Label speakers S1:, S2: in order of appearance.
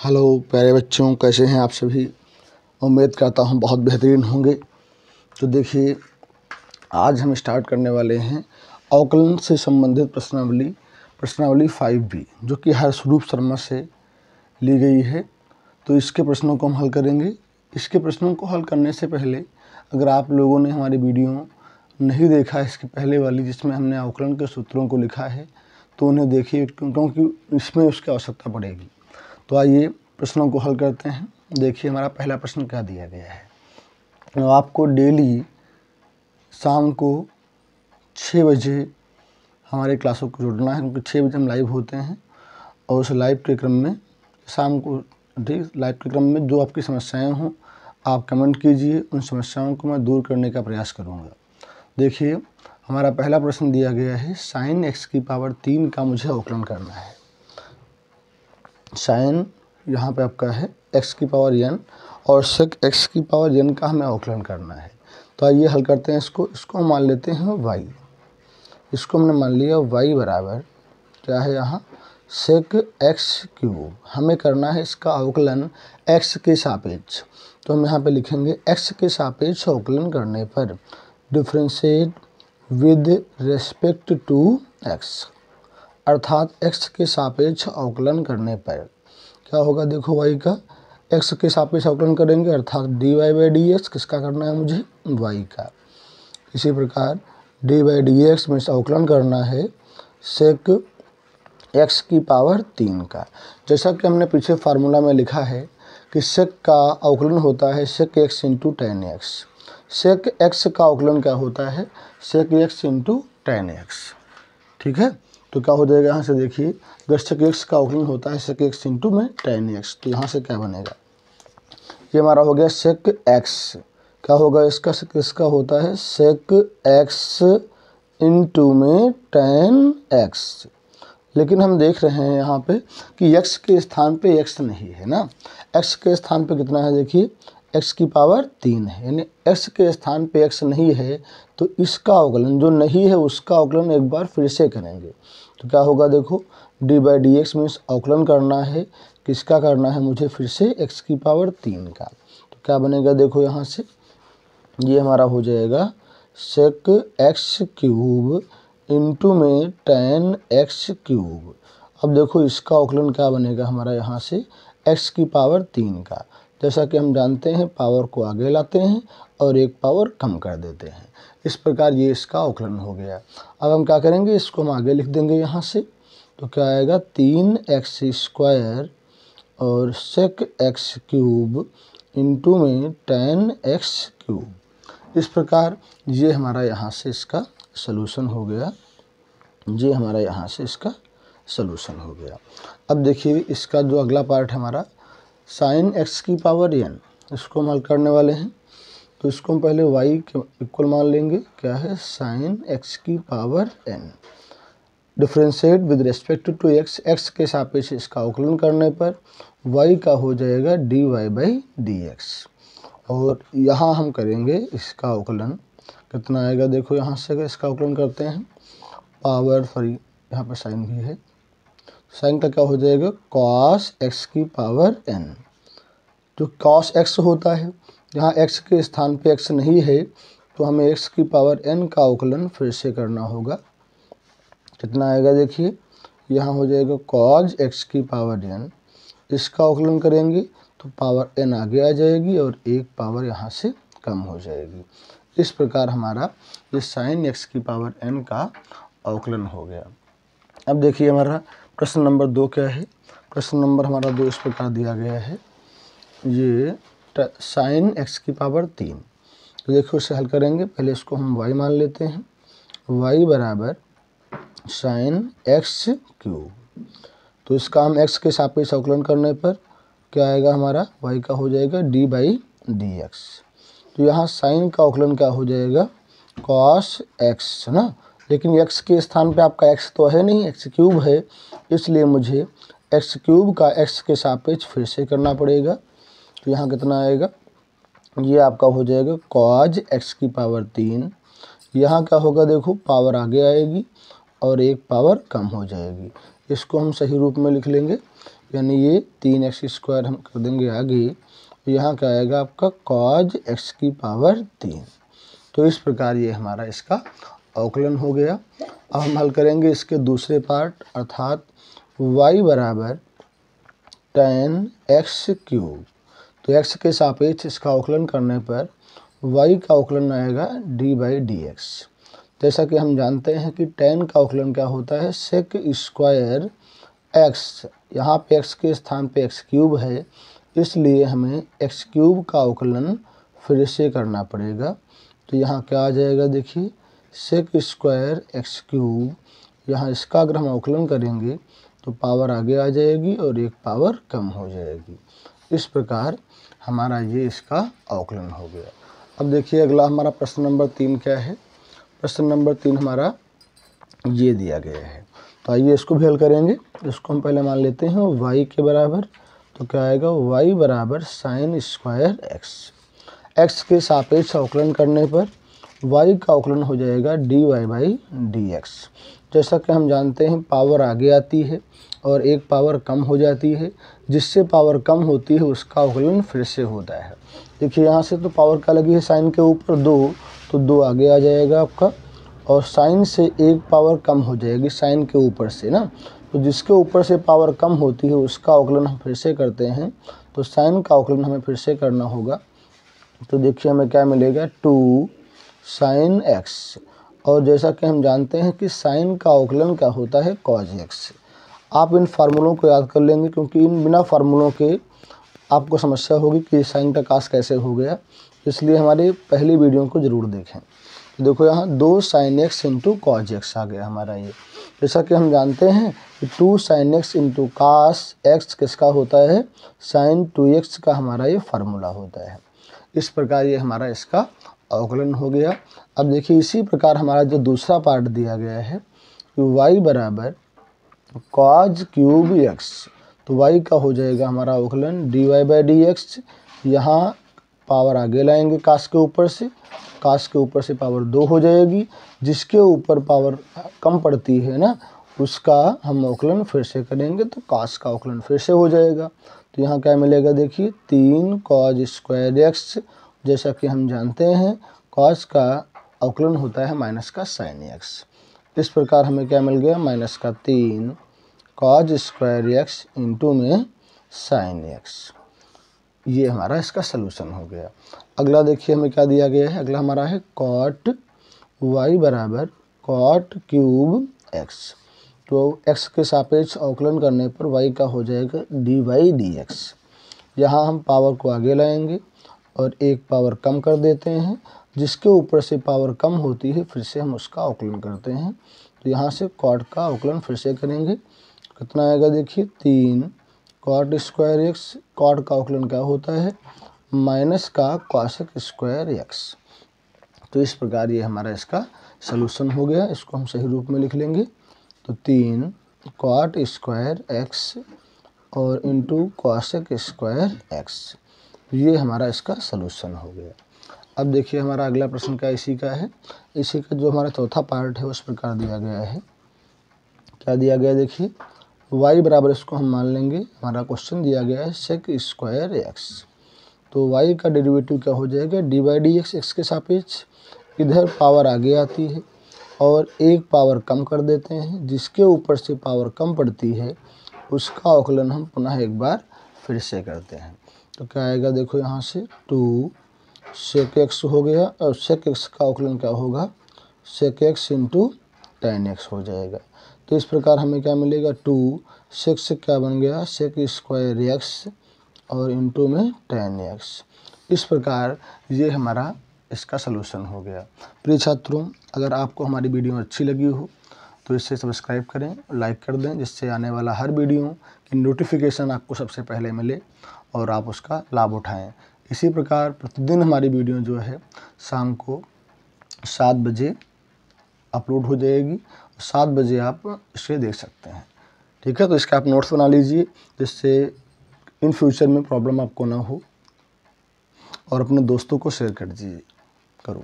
S1: Hello प्यारे बच्चों, कैसे हैं आप सभी। उम्मीद करता हूं बहुत बेहतरीन होंगे। तो देखिए, आज हम स्टार्ट करने वाले हैं अवकलन से संबंधित प्रश्नावली 5B, जो कि हर्षरूप शर्मा से ली गई है। तो इसके प्रश्नों को हम हल करेंगे। इसके प्रश्नों को हल करने से पहले अगर आप लोगों ने हमारी वीडियो नहीं देखा है, इसके पहले वाली जिसमें हमने अवकलन के सूत्रों को लिखा है, तो उन्हें देखिए, क्योंकि इसमें उसकी आवश्यकता पड़ेगी। तो आइए प्रश्नों को हल करते हैं। देखिए, हमारा पहला प्रश्न क्या दिया गया है। तो आपको डेली शाम को 6 बजे हमारे क्लासों को जुड़ना है, क्योंकि 6 बजे हम लाइव होते हैं। और उस लाइव के क्रम में शाम को लाइव के क्रम में जो आपकी समस्याएं हों, आप कमेंट कीजिए। उन समस्याओं को मैं दूर करने का प्रयास करूँगा। देखिए, हमारा पहला प्रश्न दिया गया है, sin x की पावर 3 का मुझे अवकलन करना है। साइन यहाँ पे आपका है x की पावर n और sec x की पावर n का हमें अवकलन करना है। तो आइए हल करते हैं इसको हम मान लेते हैं y। इसको हमने मान लिया y बराबर क्या है, यहाँ sec x क्यूब। हमें करना है इसका अवकलन x के सापेक्ष। तो हम यहाँ पे लिखेंगे x के सापेक्ष अवकलन करने पर differentiate with respect to x, अर्थात x के सापेक्ष अवकलन करने पर क्या होगा। देखो, y का x के सापेक्ष अवकलन करेंगे, अर्थात dy/dx किसका करना है मुझे, y का। इसी प्रकार dy/dx में अवकलन करना है sec x की पावर 3 का। जैसा कि हमने पीछे फार्मूला में लिखा है कि sec का अवकलन होता है sec x into tan x। sec x का अवकलन क्या होता है, sec x into tan x। ठीक है, तो क्या हो जाएगा, यहाँ से देखिए, अगर sec x का अवकलन होता है sec x इंटू में tan x, तो यहाँ से क्या बनेगा, ये हमारा हो गया sec x। क्या होगा इसका होता है sec x इंटू में tan x। लेकिन हम देख रहे हैं यहाँ पे कि x के स्थान पे x नहीं है ना। x के स्थान पे कितना है, देखिए x की पावर 3 है, यानी x के स्थान पे x नहीं है। तो इसका अवकलन जो नहीं है उसका अवकलन एक बार फिर से करेंगे। तो क्या होगा, देखो dy/dx में अवकलन करना है, किसका करना है मुझे, फिर से x की पावर 3 का। तो क्या बनेगा, देखो यहाँ से ये हमारा हो जाएगा sec x क्यूब इंटू में tan x क्यूब। अब देखो इसका अवकलन क्या बनेगा हमारा, यहाँ से x की पावर 3 का। जैसा कि हम जानते हैं, पावर को आगे लाते हैं और एक पावर कम कर देते हैं। इस प्रकार ये इसका अवकलन हो गया। अब हम क्या करेंगे, इसको हम आगे लिख देंगे यहाँ से। तो क्या आएगा, 3x² और sec x क्यूब इंटू में tan x क्यूब। इस प्रकार ये हमारा यहाँ से इसका सलूशन हो गया। ये हमारा यहाँ से इसका सलूशन हो गया। अब देखिए, इसका जो अगला पार्ट है हमारा sin x की पावर n, इसको हम हल करने वाले हैं। तो इसको हम पहले y के इक्वल मान लेंगे, क्या है, sin x की power n। Differentiate with respect to x के सापेक्ष इसका अवकलन करने पर y का हो जाएगा dy/dx। और यहाँ हम करेंगे इसका अवकलन, कितना आएगा, देखो यहाँ से अगर इसका अवकलन करते हैं, पावर सॉरी यहाँ पर साइन भी है, साइन का क्या हो जाएगा, cos x की पावर n। जो cos x होता है, यहाँ x के स्थान पे x नहीं है, तो हमें x की पावर n का अवकलन फिर से करना होगा। कितना आएगा, देखिए यहाँ हो जाएगा cos x की पावर n। इसका अवकलन करेंगे तो पावर n आगे आ जाएगी और एक पावर यहाँ से कम हो जाएगी। इस प्रकार हमारा ये sin x की पावर n का अवकलन हो गया। अब देखिए, हमारा प्रश्न नंबर 2 क्या है। प्रश्न नंबर हमारा 2 इस प्रकार दिया गया है, ये sin x की पावर 3। तो देखो इसे हल करेंगे, पहले इसको हम y मान लेते हैं। y बराबर sin x क्यूब। तो इसका हम x के सापेक्ष अवकलन करने पर क्या आएगा, हमारा y का हो जाएगा dy/dx। तो यहाँ sin का अवकलन क्या हो जाएगा, cos x ना। लेकिन x के स्थान पे आपका x तो है नहीं, x क्यूब है, इसलिए मुझे x क्यूब का x के सापेक्ष फिर से करना पड़ेगा। तो यहाँ कितना आएगा, ये आपका हो जाएगा cos x की पावर 3। यहाँ क्या होगा, देखो पावर आगे आएगी और एक पावर कम हो जाएगी। इसको हम सही रूप में लिख लेंगे। तो यानी ये 3x² हम कर देंगे आगे, तो यहाँ क्या आएगा आपका cos x की पावर 3। तो इस प्रकार ये हमारा इसका अवकलन हो गया। अब हम हल करेंगे इसके दूसरे पार्ट, अर्थात y बराबर tan x³। तो x के सापेक्ष इसका अवकलन करने पर y का अवकलन आएगा d/dx। जैसा कि हम जानते हैं कि tan का अवकलन क्या होता है, sec² x, यहाँ पे x के स्थान पे x³ है, इसलिए हमें x³ का अवकलन फिर से करना पड़ेगा। तो यहाँ क्या आ जाएगा देखिए, sec² x³, यहाँ इसका अगर हम अवकलन करेंगे तो पावर आगे आ जाएगी और एक पावर कम हो जाएगी। इस प्रकार हमारा ये इसका अवकलन हो गया। अब देखिए अगला हमारा प्रश्न नंबर 3 क्या है। प्रश्न नंबर 3 हमारा ये दिया गया है, तो आइए इसको भी हल करेंगे। इसको हम पहले मान लेते हैं y के बराबर, तो क्या आएगा y बराबर sin² x के सापेक्ष अवकलन करने पर y का अवकलन हो जाएगा dy/dx। जैसा कि हम जानते हैं पावर आगे आती है और एक पावर कम हो जाती है, जिससे पावर कम होती है उसका अवकलन फिर से होता है। देखिए यहाँ से तो पावर क्या लगी है साइन के ऊपर 2, तो 2 आगे आ जाएगा आपका, और साइन से एक पावर कम हो जाएगी साइन के ऊपर से ना, तो जिसके ऊपर से पावर कम होती है उसका अवकलन हम फिर से करते हैं। तो साइन का अवकलन हमें फिर से करना होगा। तो देखिए हमें क्या मिलेगा, 2 sin x, और जैसा कि हम जानते हैं कि साइन का अवकलन क्या होता है, cos x। आप इन फार्मूलों को याद कर लेंगे, क्योंकि इन बिना फार्मूलों के आपको समस्या होगी कि साइन का कास कैसे हो गया, इसलिए हमारी पहली वीडियो को ज़रूर देखें। तो देखो यहाँ 2 sin x into cos x आ गया हमारा ये। जैसा कि हम जानते हैं कि 2 sin x into cos x किसका होता है, sin 2x का हमारा ये फार्मूला होता है। इस प्रकार ये हमारा इसका अवकलन हो गया। अब देखिए इसी प्रकार हमारा जो दूसरा पार्ट दिया गया है कि y बराबर cos³ x, तो y का हो जाएगा हमारा अवकलन dy/dx। यहाँ पावर आगे लाएंगे कास के ऊपर से, कास के ऊपर से पावर 2 हो जाएगी, जिसके ऊपर पावर कम पड़ती है ना उसका हम अवकलन फिर से करेंगे, तो कास का अवकलन फिर से हो जाएगा। तो यहाँ क्या मिलेगा देखिए, 3 cos² x, जैसा कि हम जानते हैं cos का अवकलन होता है माइनस का sin x। इस प्रकार हमें क्या मिल गया, माइनस का 3 cos² x इंटू में sin x। ये हमारा इसका सलूशन हो गया। अगला देखिए हमें क्या दिया गया है, अगला हमारा है cot y बराबर cot³ x। तो x के सापेक्ष अवकलन करने पर y का हो जाएगा dy/dx। यहाँ हम पावर को आगे लाएंगे और एक पावर कम कर देते हैं, जिसके ऊपर से पावर कम होती है फिर से हम उसका अवकलन करते हैं। तो यहाँ से cot का अवकलन फिर से करेंगे, कितना आएगा देखिए, 3 cot² x। cot का अवकलन क्या होता है, माइनस का cos² x। तो इस प्रकार ये हमारा इसका सलूशन हो गया। इसको हम सही रूप में लिख लेंगे, तो 3 cot² x और इंटू cos² x, ये हमारा इसका सलूशन हो गया। अब देखिए हमारा अगला प्रश्न क्या इसी का है। इसी का जो हमारा चौथा पार्ट है उस प्रकार दिया गया है। क्या दिया गया देखिए, y बराबर, इसको हम मान लेंगे, हमारा क्वेश्चन दिया गया है sec² x। तो y का डेरिवेटिव क्या हो जाएगा, dy/dx। x के सापेक्ष इधर पावर आगे आती है और एक पावर कम कर देते हैं, जिसके ऊपर से पावर कम पड़ती है उसका अवकलन हम पुनः एक बार फिर से करते हैं। तो क्या आएगा देखो, यहाँ से 2 sec x हो गया, और sec x का अवकलन क्या होगा, sec x into tan x हो जाएगा। तो इस प्रकार हमें क्या मिलेगा, 2 sec से क्या बन गया, sec² x और इंटू में tan x। इस प्रकार ये हमारा इसका सलूशन हो गया। प्रिय छात्रों, अगर आपको हमारी वीडियो अच्छी लगी हो तो इसे सब्सक्राइब करें, लाइक कर दें, जिससे आने वाला हर वीडियो की नोटिफिकेशन आपको सबसे पहले मिले और आप उसका लाभ उठाएं। इसी प्रकार प्रतिदिन हमारी वीडियो जो है शाम को 7 बजे अपलोड हो जाएगी, 7 बजे आप इसे देख सकते हैं। ठीक है, तो इसका आप नोट्स बना लीजिए, जिससे इन फ्यूचर में प्रॉब्लम आपको ना हो, और अपने दोस्तों को शेयर कर दीजिए करो।